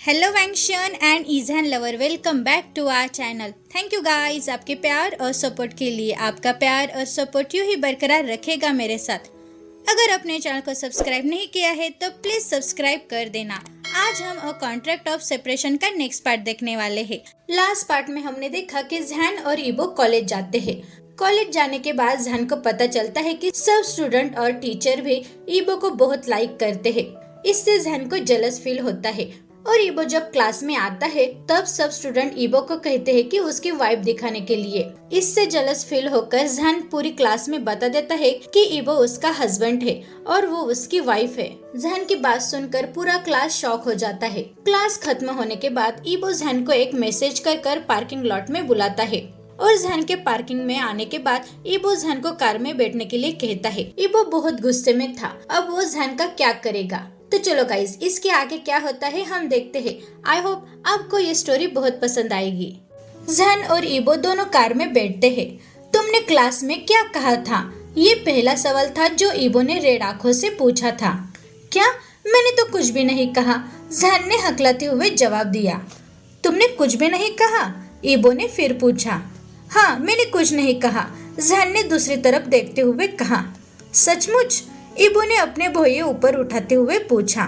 Hello वैंक्शन and ईजहान lover, welcome back to our channel. Thank you guys आपके प्यार और सपोर्ट के लिए। आपका प्यार और सपोर्ट यूं ही बरकरार रखेगा मेरे साथ। अगर अपने चैनल को सब्सक्राइब नहीं किया है तो प्लीज सब्सक्राइब कर देना। आज हम अ कॉन्ट्रैक्ट ऑफ सेपरेशन का नेक्स्ट पार्ट देखने वाले हैं। लास्ट पार्ट में हमने देखा कि जहान और ईबो कॉलेज जाते हैं। कॉलेज जाने के बाद जहान को पता चलता है कि सब स्टूडेंट और टीचर भी ईबो को बहुत लाइक करते हैं। इससे जहान को जेलस फील होता है और ईबो जब क्लास में आता है तब सब स्टूडेंट ईबो को कहते हैं कि उसकी वाइफ दिखाने के लिए। इससे जेलस फील होकर जहान पूरी क्लास में बता देता है कि ईबो उसका हस्बैंड है और वो उसकी वाइफ है। जहान की बात सुनकर पूरा क्लास शॉक हो जाता है। क्लास खत्म होने के बाद ईबो जहान को एक मैसेज कर पार्किंग लॉट में बुलाता है और जहान के पार्किंग में आने के बाद ईबो जहान को कार में बैठने के लिए कहता है। ईबो बहुत गुस्से में था। अब वो जहान का क्या करेगा। तो चलो गाइस, इसके आगे क्या होता है हम देखते हैं। आई होप आपको ये स्टोरी बहुत पसंद आएगी। जहान और ईबो दोनों कार में बैठते हैं। तुमने क्लास में क्या कहा था? ये पहला सवाल था जो ईबो ने रेड आंखों से पूछा था। क्या? मैंने तो कुछ भी नहीं कहा, जहान ने हकलाते हुए जवाब दिया। तुमने कुछ भी नहीं कहा? ईबो ने फिर पूछा। हाँ, मैंने कुछ नहीं कहा, जहान ने दूसरी तरफ देखते हुए कहा। सचमुच? ईबो ने अपने भौंये ऊपर उठाते हुए पूछा।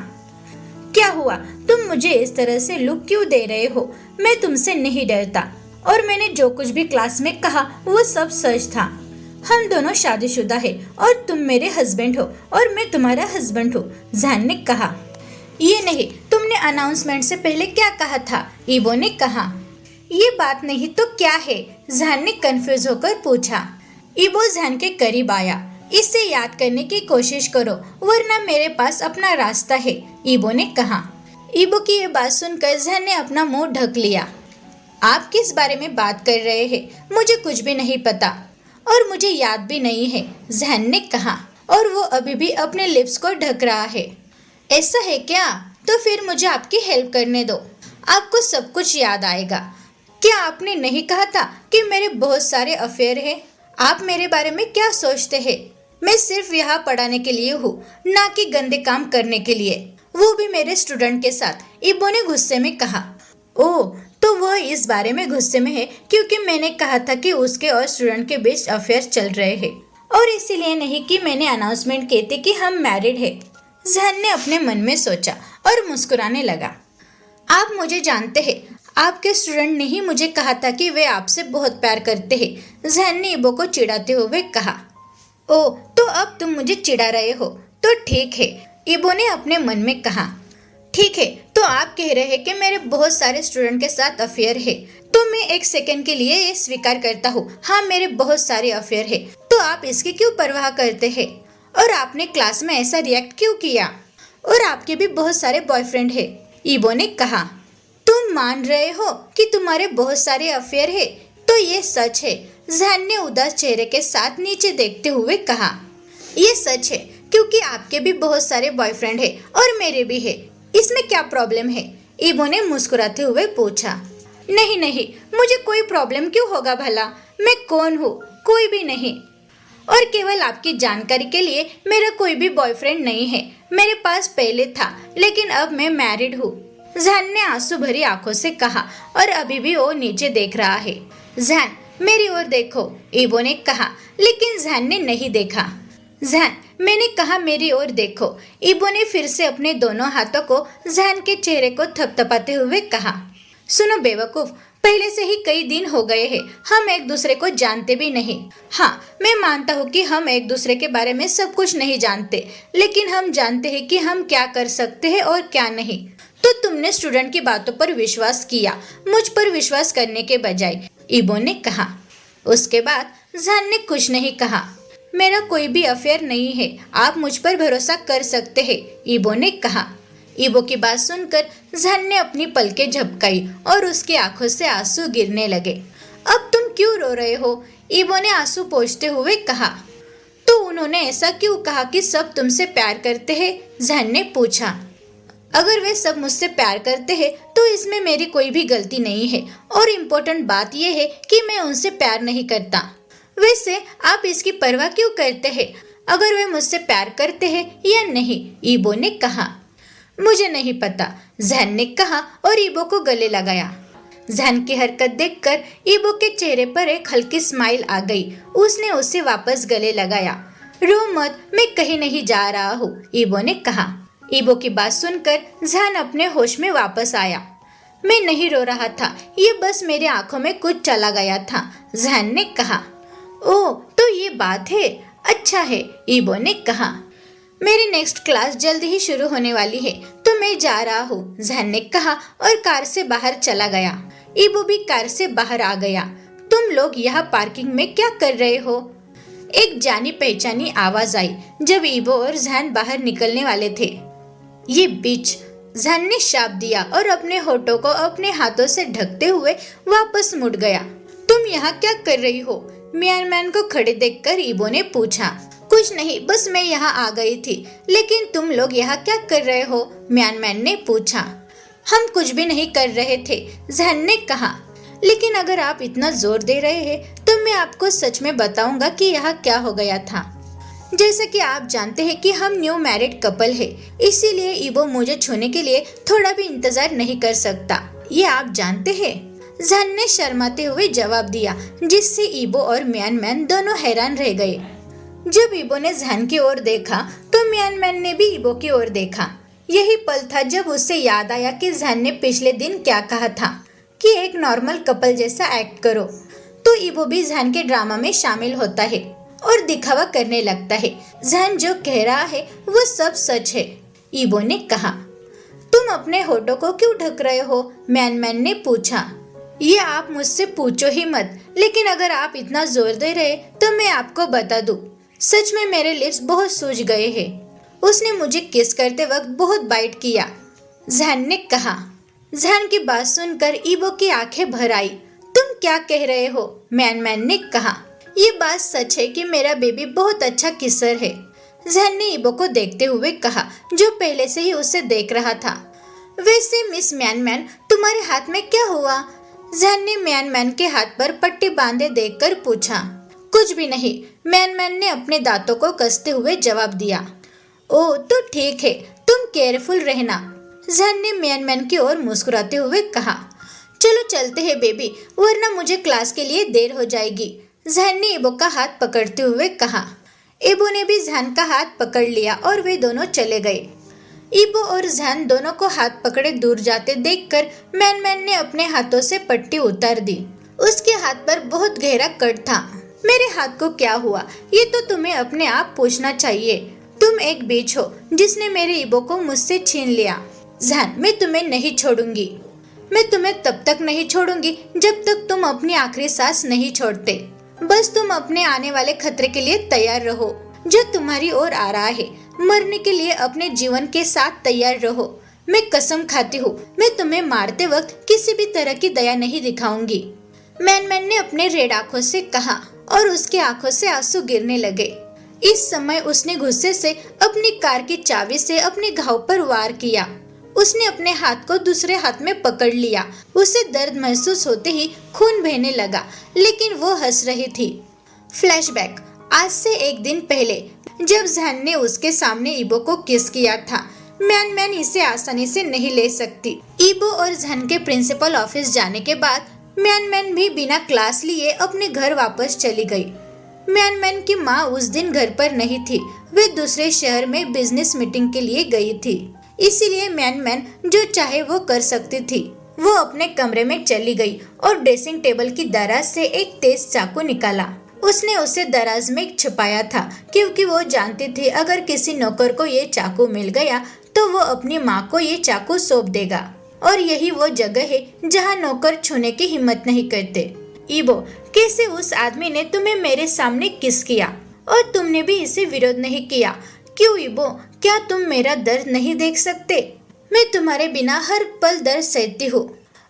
क्या हुआ? तुम मुझे इस तरह से लुक क्यों दे रहे हो? मैं तुमसे नहीं डरता और मैंने जो कुछ भी क्लास में कहा वो सब सच था। हम दोनों शादीशुदा है और तुम मेरे हस्बैंड हो और मैं तुम्हारा हस्बैंड हूँ, जहान ने कहा। ये नहीं, तुमने अनाउंसमेंट से पहले क्या कहा था? ईबो ने कहा। ये बात नहीं तो क्या है? जहान ने कंफ्यूज होकर पूछा। ईबो जहान के करीब आया। इसे याद करने की कोशिश करो वरना मेरे पास अपना रास्ता है, ईबो ने कहा। ईबो की ये बात सुनकर जहान ने अपना मुंह ढक लिया। आप किस बारे में बात कर रहे हैं? मुझे कुछ भी नहीं पता और मुझे याद भी नहीं है, जहान ने कहा और वो अभी भी अपने लिप्स को ढक रहा है। ऐसा है क्या? तो फिर मुझे आपकी हेल्प करने दो, आपको सब कुछ याद आएगा। क्या आपने नहीं कहा था कि मेरे बहुत सारे अफेयर हैं? आप मेरे बारे में क्या सोचते हैं? मैं सिर्फ यहाँ पढ़ाने के लिए हूँ, ना कि गंदे काम करने के लिए, वो भी मेरे स्टूडेंट के साथ, ईबो ने गुस्से में कहा। ओह, तो वह इस बारे में गुस्से में है क्योंकि मैंने कहा था कि उसके और स्टूडेंट के बीच अफेयर चल रहे हैं और इसीलिए नहीं कि मैंने अनाउंसमेंट की थी कि हम मैरिड है, जहान ने अपने मन में सोचा और मुस्कुराने लगा। आप मुझे जानते हैं, आपके स्टूडेंट ने ही मुझे कहा था कि वे आपसे बहुत प्यार करते हैं, जहान ने ईबो को चिढ़ाते हुए कहा। ओह, तो अब तुम मुझे चिढ़ा रहे हो? तो ठीक है, ईबो ने अपने मन में कहा। ठीक है, तो आप कह रहे हैं कि मेरे बहुत सारे स्टूडेंट के साथ अफेयर है, तो मैं एक सेकंड के लिए ये स्वीकार करता हूँ, हाँ मेरे बहुत सारे अफेयर है। तो आप इसकी क्यों परवाह करते हैं? और आपने क्लास में ऐसा रिएक्ट क्यों किया? और आपके भी बहुत सारे बॉयफ्रेंड है, ईबो ने कहा। तुम मान रहे हो कि तुम्हारे बहुत सारे अफेयर है? तो ये सच है, जहान ने उदास चेहरे के साथ नीचे देखते हुए कहा। ये सच है क्योंकि आपके भी बहुत सारे बॉयफ्रेंड है और मेरे भी है, इसमें क्या प्रॉब्लम है? ईबो ने मुस्कुराते हुए पूछा। नहीं नहीं, मुझे कोई प्रॉब्लम क्यों होगा भला? मैं कौन हूँ? कोई भी नहीं। और केवल आपकी जानकारी के लिए मेरा कोई भी बॉयफ्रेंड नहीं है, मेरे पास पहले था लेकिन अब मैं मैरिड हूँ, जहान ने आंसू भरी आंखों से कहा और अभी भी वो नीचे देख रहा है। जहान, मेरी ओर देखो, ईबो ने कहा, लेकिन जहान ने नहीं देखा। जहान, मैंने कहा मेरी ओर देखो, ईबो ने फिर से अपने दोनों हाथों को जहान के चेहरे को थपथपाते हुए कहा। सुनो बेवकूफ, पहले से ही कई दिन हो गए हैं, हम एक दूसरे को जानते भी नहीं। हाँ, मैं मानता हूँ कि हम एक दूसरे के बारे में सब कुछ नहीं जानते, लेकिन हम जानते हैं कि हम क्या कर सकते हैं और क्या नहीं। तो तुमने स्टूडेंट की बातों पर विश्वास किया, मुझ पर विश्वास करने के बजाय, ईबो ने कहा। उसके बाद जहान ने कुछ नहीं कहा। मेरा कोई भी अफेयर नहीं है, आप मुझ पर भरोसा कर सकते हैं, ईबो ने कहा। ईबो की बात सुनकर जहान ने अपनी पलकें झपकाई और उसकी आंखों से आंसू गिरने लगे। अब तुम क्यों रो रहे हो? ईबो ने आंसू पोंछते हुए कहा। तो उन्होंने ऐसा क्यों कहा कि सब तुमसे प्यार करते हैं? जहान ने पूछा। अगर वे सब मुझसे प्यार करते हैं तो इसमें मेरी कोई भी गलती नहीं है और इम्पोर्टेंट बात यह है कि मैं उनसे प्यार नहीं करता। वैसे आप इसकी परवाह क्यों करते हैं? अगर वे मुझसे प्यार करते हैं या नहीं, ईबो ने कहा। मुझे नहीं पता, जहन ने कहा और ईबो को गले लगाया। जहन की हरकत देखकर ईबो के चेहरे पर एक हल्की स्माइल आ गई। उसने उसे वापस गले लगाया। रो मत, मैं कहीं नहीं जा रहा हूँ, ईबो ने कहा। ईबो की बात सुनकर जहन अपने होश में वापस आया। मैं नहीं रो रहा था, ये बस मेरी आंखों में कुछ चला गया था, जहन ने कहा। ओह, तो ये बात है, अच्छा है, ईबो ने कहा। मेरी नेक्स्ट क्लास जल्दी ही शुरू होने वाली है, तो मैं जा रहा हूँ, जहन ने कहा और कार से बाहर चला गया। ईबो भी कार से बाहर आ गया। तुम लोग यहाँ पार्किंग में क्या कर रहे हो? एक जानी पहचानी आवाज आई जब ईबो और जहन बाहर निकलने वाले थे। ये बीच, जहन ने शाप दिया और अपने होठों को अपने हाथों से ढकते हुए वापस मुड़ गया। तुम यहाँ क्या कर रही हो? म्यानमैन को खड़े देखकर ईबो ने पूछा। कुछ नहीं, बस मैं यहाँ आ गई थी। लेकिन तुम लोग यहाँ क्या कर रहे हो? म्यानमैन ने पूछा। हम कुछ भी नहीं कर रहे थे, जहन ने कहा। लेकिन अगर आप इतना जोर दे रहे हैं तो मैं आपको सच में बताऊंगा कि यहाँ क्या हो गया था। जैसा कि आप जानते हैं कि हम न्यू मैरिड कपल है, इसीलिए ईबो मुझे छूने के लिए थोड़ा भी इंतजार नहीं कर सकता, ये आप जानते हैं, जहन ने शर्माते हुए जवाब दिया, जिससे ईबो और म्यानमैन दोनों हैरान रह गए। जब ईबो ने जहन की ओर देखा तो म्यानमैन ने भी ईबो की ओर देखा। यही पल था जब उसे याद आया कि जहन ने पिछले दिन क्या कहा था कि एक नॉर्मल कपल जैसा एक्ट करो। तो ईबो भी जहन के ड्रामा में शामिल होता है और दिखावा करने लगता है। जहन जो कह रहा है वो सब सच है, ईबो ने कहा। तुम अपने होठों को क्यों ढक रहे हो? म्यानमैन ने पूछा। ये आप मुझसे पूछो ही मत, लेकिन अगर आप इतना जोर दे रहे तो मैं आपको बता दूं, सच में मेरे लिप्स बहुत सूज गए हैं। उसने मुझे किस करते वक्त बहुत बाइट किया, जहन ने कहा। जहन की बात सुनकर ईबो की आंखें भर आई। तुम क्या कह रहे हो? म्यानमैन ने कहा। ये बात सच है कि मेरा बेबी बहुत अच्छा किसर है, जहन ने ईबो को देखते हुए कहा, जो पहले से ही उसे देख रहा था। वैसे मिस म्यानमैन, तुम्हारे हाथ में क्या हुआ? जहन ने म्यानमैन के हाथ पर पट्टी बांधे देखकर पूछा। कुछ भी नहीं, म्यानमैन ने अपने दांतों को कसते हुए जवाब दिया। ओह, तो ठीक है, तुम केयरफुल रहना, जहन ने म्यानमैन की ओर मुस्कुराते हुए कहा। चलो चलते हैं बेबी, वरना मुझे क्लास के लिए देर हो जाएगी, जहन ने ईबो का हाथ पकड़ते हुए कहा। ईबो ने भी जहन का हाथ पकड़ लिया और वे दोनों चले गए। ईबो और जहन दोनों को हाथ पकड़े दूर जाते देखकर म्यानमैन ने अपने हाथों से पट्टी उतार दी। उसके हाथ पर बहुत गहरा कट था। मेरे हाथ को क्या हुआ, ये तो तुम्हें अपने आप पूछना चाहिए। तुम एक बीच हो जिसने मेरे ईबो को मुझसे छीन लिया। जहन, मैं तुम्हें नहीं छोड़ूंगी। मैं तुम्हें तब तक नहीं छोड़ूंगी जब तक तुम अपनी आखिरी सांस नहीं छोड़ते। बस तुम अपने आने वाले खतरे के लिए तैयार रहो, जो तुम्हारी ओर आ रहा है। मरने के लिए अपने जीवन के साथ तैयार रहो। मैं कसम खाती हूँ, मैं तुम्हें मारते वक्त किसी भी तरह की दया नहीं दिखाऊंगी, म्यानमैन ने अपने रेड आंखों से कहा और उसके आंखों से आंसू गिरने लगे। इस समय उसने गुस्से से अपनी कार की चाबी से अपने घाव पर वार किया। उसने अपने हाथ को दूसरे हाथ में पकड़ लिया। उसे दर्द महसूस होते ही खून बहने लगा, लेकिन वो हंस रही थी। फ्लैशबैक, आज से एक दिन पहले जब जहन ने उसके सामने ईबो को किस किया था। म्यानमैन इसे आसानी से नहीं ले सकती। ईबो और जहन के प्रिंसिपल ऑफिस जाने के बाद म्यानमैन भी बिना क्लास लिए अपने घर वापस चली गई। म्यानमैन की माँ उस दिन घर पर नहीं थी, वे दूसरे शहर में बिजनेस मीटिंग के लिए गई थी। इसीलिए म्यानमैन जो चाहे वो कर सकती थी। वो अपने कमरे में चली गई और ड्रेसिंग टेबल की दराज से एक तेज चाकू निकाला। उसने उसे दराज में छुपाया था, क्योंकि वो जानती थी अगर किसी नौकर को ये चाकू मिल गया तो वो अपनी माँ को ये चाकू सौंप देगा, और यही वो जगह है जहाँ नौकर छूने की हिम्मत नहीं करते। ईबो, कैसे उस आदमी ने तुम्हें मेरे सामने किस किया और तुमने भी इसे विरोध नहीं किया? क्यों ईबो, क्या तुम मेरा दर्द नहीं देख सकते? मैं तुम्हारे बिना हर पल दर्द सहती हूँ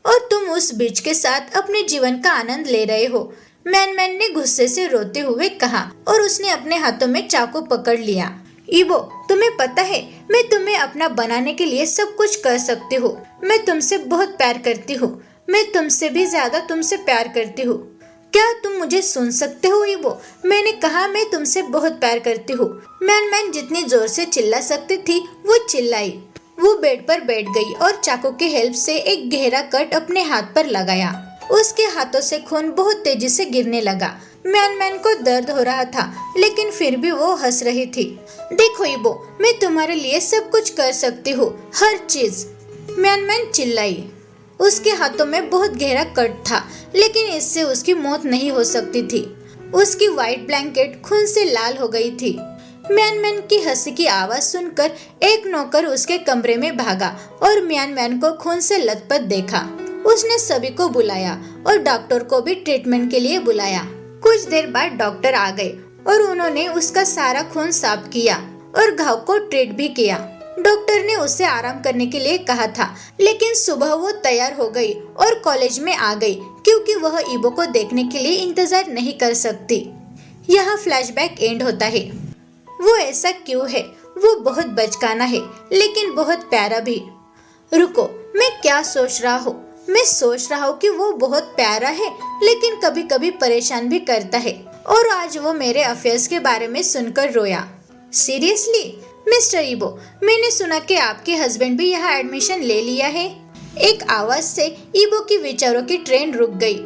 और तुम उस बीच के साथ अपने जीवन का आनंद ले रहे हो, म्यानमैन ने गुस्से से रोते हुए कहा और उसने अपने हाथों में चाकू पकड़ लिया। ईबो, तुम्हें पता है मैं तुम्हें अपना बनाने के लिए सब कुछ कर सकती हूँ। मैं तुमसे बहुत प्यार करती हूँ। मैं तुमसे भी ज्यादा तुमसे प्यार करती हूँ। क्या तुम मुझे सुन सकते हो ईबो? मैंने कहा मैं तुमसे बहुत प्यार करती हूँ। म्यानमैन जितनी जोर से चिल्ला सकती थी वो चिल्लाई। वो बेड पर बैठ गई और चाकू की हेल्प से एक गहरा कट अपने हाथ पर लगाया। उसके हाथों से खून बहुत तेजी से गिरने लगा। म्यान मैन को दर्द हो रहा था, लेकिन फिर भी वो हंस रही थी। देखो इबो, मैं तुम्हारे लिए सब कुछ कर सकती हूँ, हर चीज, म्यान मैन चिल्लाई। उसके हाथों में बहुत गहरा कट था, लेकिन इससे उसकी मौत नहीं हो सकती थी। उसकी व्हाइट ब्लैंकेट खून से लाल हो गई थी। म्यान मैन की हंसी की आवाज सुनकर एक नौकर उसके कमरे में भागा और म्यान मैन को खून से लथपथ देखा। उसने सभी को बुलाया और डॉक्टर को भी ट्रीटमेंट के लिए बुलाया। कुछ देर बाद डॉक्टर आ गए और उन्होंने उसका सारा खून साफ किया और घाव को ट्रीट भी किया। डॉक्टर ने उसे आराम करने के लिए कहा था, लेकिन सुबह वो तैयार हो गई और कॉलेज में आ गई क्योंकि वह इबो को देखने के लिए इंतजार नहीं कर सकती। यहाँ फ्लैशबैक एंड होता है। वो ऐसा क्यों है? वो बहुत बचकाना है, लेकिन बहुत प्यारा भी। रुको, मैं क्या सोच रहा हूँ? मैं सोच रहा हूँ कि वो बहुत प्यारा है, लेकिन कभी कभी परेशान भी करता है। और आज वो मेरे अफेयर्स के बारे में सुनकर रोया। सीरियसली मिस्टर इबो, मैंने सुना कि आपके हस्बैंड भी यहाँ एडमिशन ले लिया है। एक आवाज से इबो की विचारों की ट्रेन रुक गई।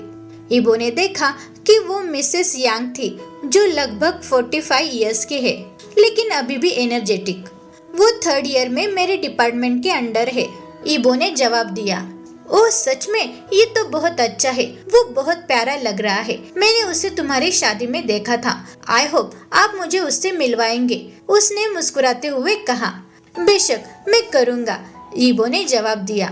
इबो ने देखा कि वो मिसेस यांग थी, जो लगभग 45 इयर्स की है, लेकिन अभी भी एनर्जेटिक। वो 3rd ईयर में मेरे डिपार्टमेंट के अंडर है, इबो ने जवाब दिया। ओह सच में, ये तो बहुत अच्छा है। वो बहुत प्यारा लग रहा है। मैंने उसे तुम्हारी शादी में देखा था। आई होप आप मुझे उससे मिलवाएंगे, उसने मुस्कुराते हुए कहा। बेशक, मैं करूँगा, इबो ने जवाब दिया।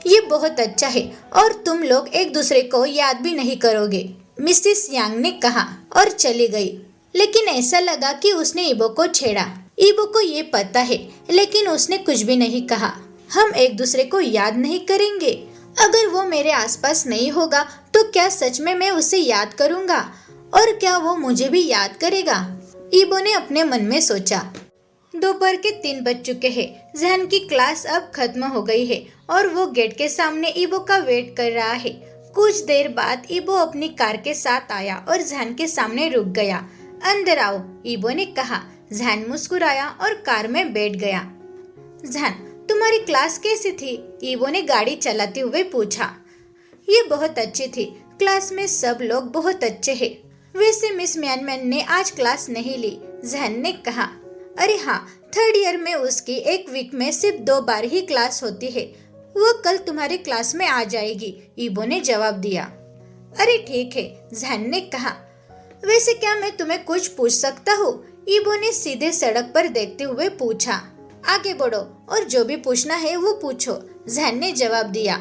ये बहुत अच्छा है और तुम लोग एक दूसरे को याद भी नहीं करोगे, मिसेस यांग ने कहा और चली गई। लेकिन ऐसा लगा कि उसने इबो को छेड़ा। इबो को ये पता है, लेकिन उसने कुछ भी नहीं कहा। हम एक दूसरे को याद नहीं करेंगे? अगर वो मेरे आसपास नहीं होगा तो क्या सच में मैं उसे याद करूंगा? और क्या वो मुझे भी याद करेगा? इबो ने अपने मन में सोचा। दोपहर के 3 बज चुके हैं। जहन की क्लास अब खत्म हो गई है और वो गेट के सामने इबो का वेट कर रहा है। कुछ देर बाद इबो अपनी कार के साथ आया और जहन के सामने रुक गया। अंदर आओ, इबो ने कहा। जहन मुस्कुराया और कार में बैठ गया। जहन, तुम्हारी क्लास कैसी थी? इबो ने गाड़ी चलाते हुए पूछा। ये बहुत अच्छी थी। क्लास में सब लोग बहुत अच्छे हैं। वैसे मिस म्यानमैन ने आज क्लास नहीं ली, जहन ने कहा। अरे हाँ, 3rd ईयर में उसकी एक वीक में सिर्फ 2 बार ही क्लास होती है। वो कल तुम्हारी क्लास में आ जाएगी, इबो ने जवाब दिया। अरे ठीक है, जहन ने कहा। वैसे क्या मैं तुम्हें कुछ पूछ सकता हूँ? इबो ने सीधे सड़क पर देखते हुए पूछा। आगे बढ़ो और जो भी पूछना है वो पूछो, जहन ने जवाब दिया।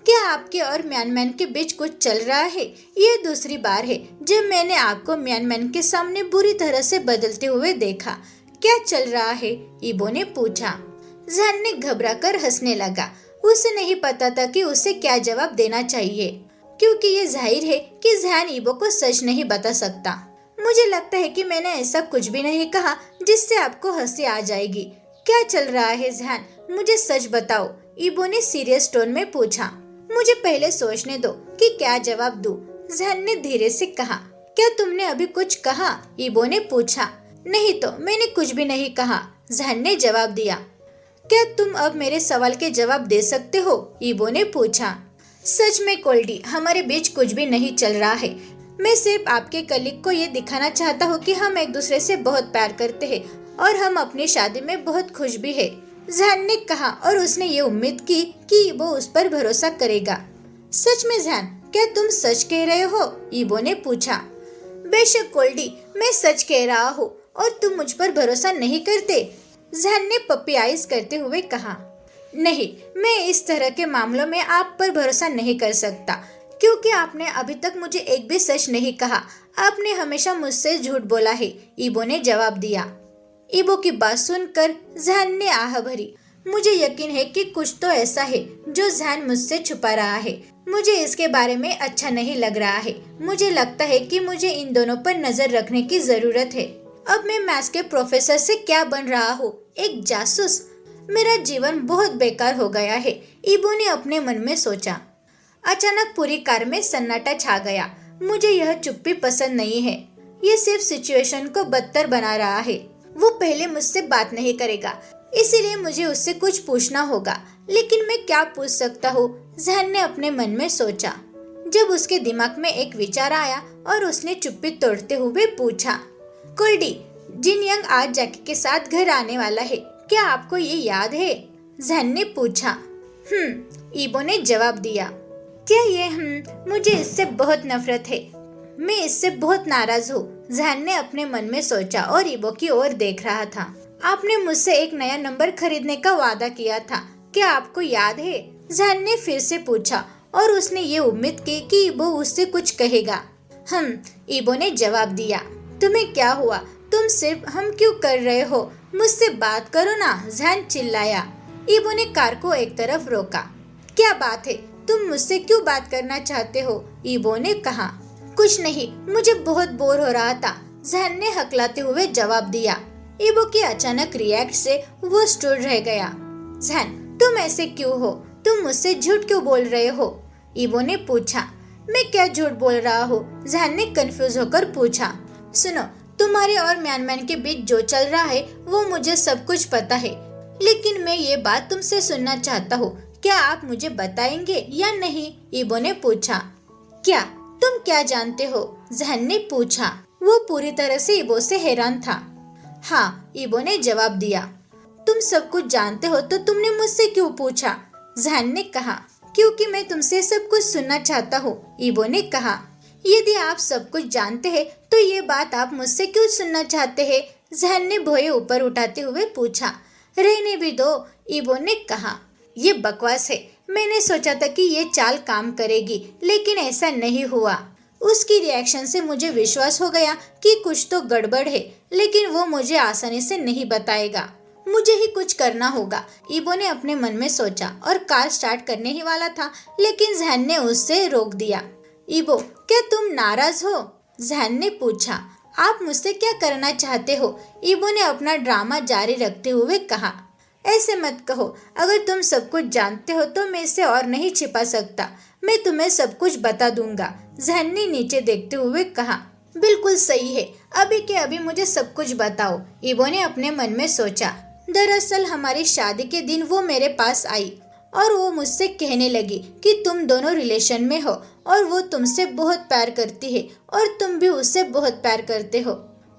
क्या आपके और म्यानमैन के बीच कुछ चल रहा है? यह दूसरी बार है जब मैंने आपको म्यानमैन के सामने बुरी तरह से बदलते हुए देखा। क्या चल रहा है? इबो ने पूछा। जहन ने घबराकर हंसने लगा। उसे नहीं पता था कि उसे क्या जवाब देना चाहिए, क्योंकि ये जाहिर है कि जहन इबो को सच नहीं बता सकता। मुझे लगता है कि मैंने ऐसा कुछ भी नहीं कहा जिससे आपको हंसी आ जाएगी। क्या चल रहा है जहन? मुझे सच बताओ, इबो ने सीरियस टोन में पूछा। मुझे पहले सोचने दो कि क्या जवाब दूं, जहन ने धीरे से कहा। क्या तुमने अभी कुछ कहा? इबो ने पूछा। नहीं तो मैंने कुछ भी नहीं कहा, जहन ने जवाब दिया। क्या तुम अब मेरे सवाल के जवाब दे सकते हो? इबो ने पूछा। सच में कोल्डी, हमारे बीच कुछ भी नहीं चल रहा है। मैं सिर्फ आपके कलीग को ये दिखाना चाहता हूँ कि हम एक दूसरे से बहुत प्यार करते हैं और हम अपनी शादी में बहुत खुश भी है, जहन ने कहा। और उसने ये उम्मीद की कि इबो उस पर भरोसा करेगा। सच में जहन, क्या तुम सच कह रहे हो? इबो ने पूछा। बेशक कोल्डी, मैं सच कह रहा हूँ और तुम मुझ पर भरोसा नहीं करते, जहन ने पप्पी आइज करते हुए कहा। नहीं, मैं इस तरह के मामलों में आप पर भरोसा नहीं कर सकता, क्योंकि आपने अभी तक मुझे एक भी सच नहीं कहा। आपने हमेशा मुझसे झूठ बोला है, इबो ने जवाब दिया। इबो की बात सुनकर जहन ने आह भरी। मुझे यकीन है कि कुछ तो ऐसा है जो जहन मुझसे छुपा रहा है। मुझे इसके बारे में अच्छा नहीं लग रहा है। मुझे लगता है कि मुझे इन दोनों पर नजर रखने की जरूरत है। अब मैं मैथ्स के प्रोफेसर से क्या बन रहा हूँ, एक जासूस? मेरा जीवन बहुत बेकार हो गया है, इबो ने अपने मन में सोचा। अचानक पूरी कार में सन्नाटा छा गया। मुझे यह चुप्पी पसंद नहीं है। ये सिर्फ सिचुएशन को बदतर बना रहा है। वो पहले मुझसे बात नहीं करेगा, इसीलिए मुझे उससे कुछ पूछना होगा। लेकिन मैं क्या पूछ सकता हूँ? जहन ने अपने मन में सोचा। जब उसके दिमाग में एक विचार आया और उसने चुप्पी तोड़ते हुए पूछा, कुल्डी, जिन यंग आज जैकी के साथ घर आने वाला है, क्या आपको ये याद है? जहन ने पूछा। ईबो ने जवाब दिया। क्या ये मुझे इससे बहुत नफरत है। मैं इससे बहुत नाराज हूँ। जहन ने अपने मन में सोचा और ईबो की ओर देख रहा था। आपने मुझसे एक नया नंबर खरीदने का वादा किया था, क्या आपको याद है? जहन ने फिर से पूछा और उसने ये उम्मीद की कि ईबो उससे कुछ कहेगा। ईबो ने जवाब दिया। तुम्हें क्या हुआ? तुम सिर्फ हम क्यों कर रहे हो? मुझसे बात करो ना, जहन चिल्लाया। ईबो ने कार को एक तरफ रोका। क्या बात है? तुम मुझसे क्यों बात करना चाहते हो? ईबो ने कहा। कुछ नहीं, मुझे बहुत बोर हो रहा था, जहन ने हकलाते हुए जवाब दिया। ईबो के अचानक रिएक्ट से वो स्टूड रह गया। जहन, तुम ऐसे क्यों हो? तुम मुझसे झूठ क्यों बोल रहे हो? ईबो ने पूछा। मैं क्या झूठ बोल रहा हूँ? जहन ने कंफ्यूज होकर पूछा। सुनो, तुम्हारे और म्यानमैन के बीच जो चल रहा है वो मुझे सब कुछ पता है, लेकिन मैं ये बात तुमसे सुनना चाहता हूँ। क्या आप मुझे बताएंगे या नहीं? ईबो ने पूछा। क्या तुम क्या जानते हो? जहन ने पूछा। वो पूरी तरह से ईबो से हैरान था। हाँ, ईबो ने जवाब दिया। तुम सब कुछ जानते हो तो तुमने मुझसे क्यों पूछा? जहन ने कहा। क्योंकि मैं तुमसे सब कुछ सुनना चाहता हूँ, ईबो ने कहा। यदि आप सब कुछ जानते हैं तो ये बात आप मुझसे क्यों सुनना चाहते हैं? जहन ने भौहें ऊपर उठाते हुए पूछा। रहने भी दो, ईबो ने कहा। ये बकवास है। मैंने सोचा था कि ये चाल काम करेगी, लेकिन ऐसा नहीं हुआ। उसकी रिएक्शन से मुझे विश्वास हो गया कि कुछ तो गड़बड़ है, लेकिन वो मुझे आसानी से नहीं बताएगा। मुझे ही कुछ करना होगा, ईबो ने अपने मन में सोचा और कार स्टार्ट करने ही वाला था, लेकिन जहन ने उससे रोक दिया। ईबो, क्या तुम नाराज हो? जहन ने पूछा। आप मुझसे क्या करना चाहते हो? ईबो ने अपना ड्रामा जारी रखते हुए कहा। ऐसे मत कहो, अगर तुम सब कुछ जानते हो तो मैं इसे और नहीं छिपा सकता। मैं तुम्हें सब कुछ बता दूंगा, जहन ने नीचे देखते हुए कहा। बिल्कुल सही है, अभी के अभी मुझे सब कुछ बताओ, ईबो ने अपने मन में सोचा। दरअसल हमारी शादी के दिन वो मेरे पास आई और वो मुझसे कहने लगी कि तुम दोनों रिलेशन में हो और वो तुमसे बहुत प्यार करती है और तुम भी उससे बहुत प्यार करते हो।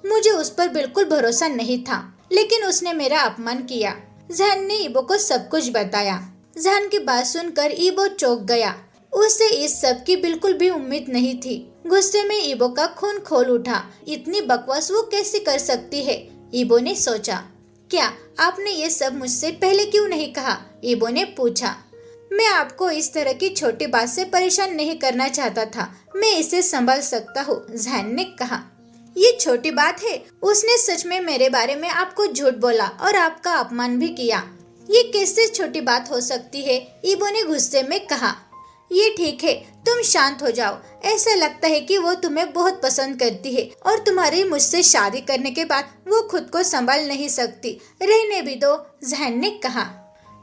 मुझे उस पर बिल्कुल भरोसा नहीं था, लेकिन उसने मेरा अपमान किया। जहन ने ईबो को सब कुछ बताया। जहन की बात सुनकर ईबो चौंक गया। उसे इस सब की बिल्कुल भी उम्मीद नहीं थी। गुस्से में ईबो का खून खोल उठा। इतनी बकवास वो कैसे कर सकती है? ईबो ने सोचा। क्या आपने ये सब मुझसे पहले क्यों नहीं कहा? ईबो ने पूछा। मैं आपको इस तरह की छोटी बात से परेशान नहीं करना चाहता था, मैं इसे संभाल सकता हूँ, जहन ने कहा। ये छोटी बात है? उसने सच में मेरे बारे में आपको झूठ बोला और आपका अपमान भी किया। ये कैसे छोटी बात हो सकती है? ईबो ने गुस्से में कहा। ये ठीक है, तुम शांत हो जाओ। ऐसा लगता है कि वो तुम्हें बहुत पसंद करती है और तुम्हारी मुझसे शादी करने के बाद वो खुद को संभाल नहीं सकती। रहने भी दो, जहन ने कहा।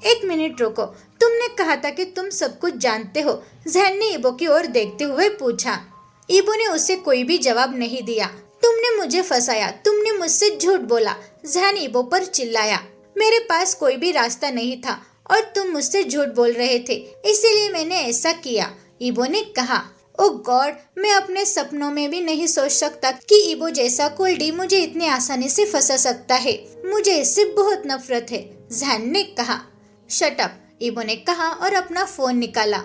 एक मिनट रुको, तुमने कहा था कि तुम सब कुछ जानते हो, जहन ने ईबो की ओर देखते हुए पूछा। ईबो ने उसे कोई भी जवाब नहीं दिया। तुमने मुझे फंसाया, तुमने मुझसे झूठ बोला, जहन ईबो पर चिल्लाया। मेरे पास कोई भी रास्ता नहीं था और तुम मुझसे झूठ बोल रहे थे, इसीलिए मैंने ऐसा किया, ईबो ने कहा। ओ गॉड, मैं अपने सपनों में भी नहीं सोच सकता कि ईबो जैसा कुल्डी मुझे इतनी आसानी से फंसा सकता है। मुझे इससे बहुत नफरत है, जहन ने कहा। शट अप, ईबो ने कहा और अपना फोन निकाला।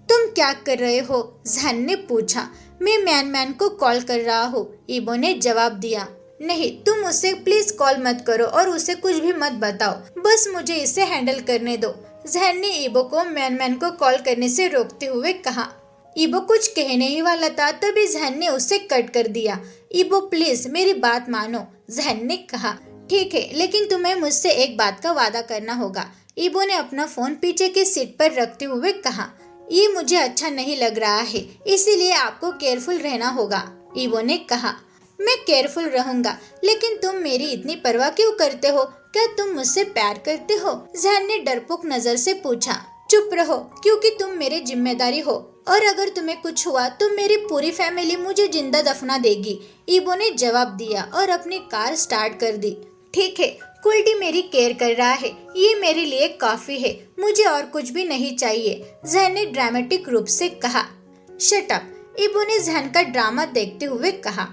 तुम क्या कर रहे हो? जहन ने पूछा। मैं मैन को कॉल कर रहा हूँ, ईबो ने जवाब दिया। नहीं, तुम उसे प्लीज कॉल मत करो और उसे कुछ भी मत बताओ, बस मुझे इसे हैंडल करने दो, जहन ने ईबो को मैन को कॉल करने से रोकते हुए कहा। ईबो कुछ कहने ही वाला था तभी जहन ने उसे कट कर दिया। ईबो प्लीज मेरी बात मानो, जहन ने कहा। ठीक है, लेकिन तुम्हें मुझसे एक बात का वादा करना होगा, ईबो ने अपना फोन पीछे की सीट पर रखते हुए कहा। ये मुझे अच्छा नहीं लग रहा है, इसीलिए आपको केयरफुल रहना होगा, ईबो ने कहा। मैं केयरफुल रहूंगा, लेकिन तुम मेरी इतनी परवाह क्यों करते हो? क्या तुम मुझसे प्यार करते हो? जहन ने डरपोक नजर से पूछा। चुप रहो, क्योंकि तुम मेरी जिम्मेदारी हो और अगर तुम्हें कुछ हुआ तो मेरी पूरी फैमिली मुझे जिंदा दफना देगी, ईबो ने जवाब दिया और अपनी कार स्टार्ट कर दी। ठीक है, कुल्टी मेरी केयर कर रहा है, ये मेरे लिए काफी है, मुझे और कुछ भी नहीं चाहिए, जहन ने ड्रामेटिक रूप से कहा। शट अप, इबू ने जहन का ड्रामा देखते हुए कहा।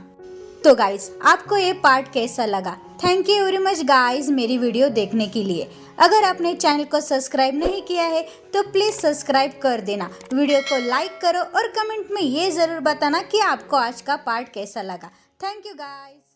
तो गाइस, आपको ये पार्ट कैसा लगा? Thank you very much guys मेरी वीडियो देखने के लिए। अगर आपने चैनल को सब्सक्राइब नहीं किया है तो प्लीज़ सब्सक्राइब कर देना, वीडियो को लाइक करो और कमेंट में ये ज़रूर बताना कि आपको आज का पार्ट कैसा लगा। Thank you guys.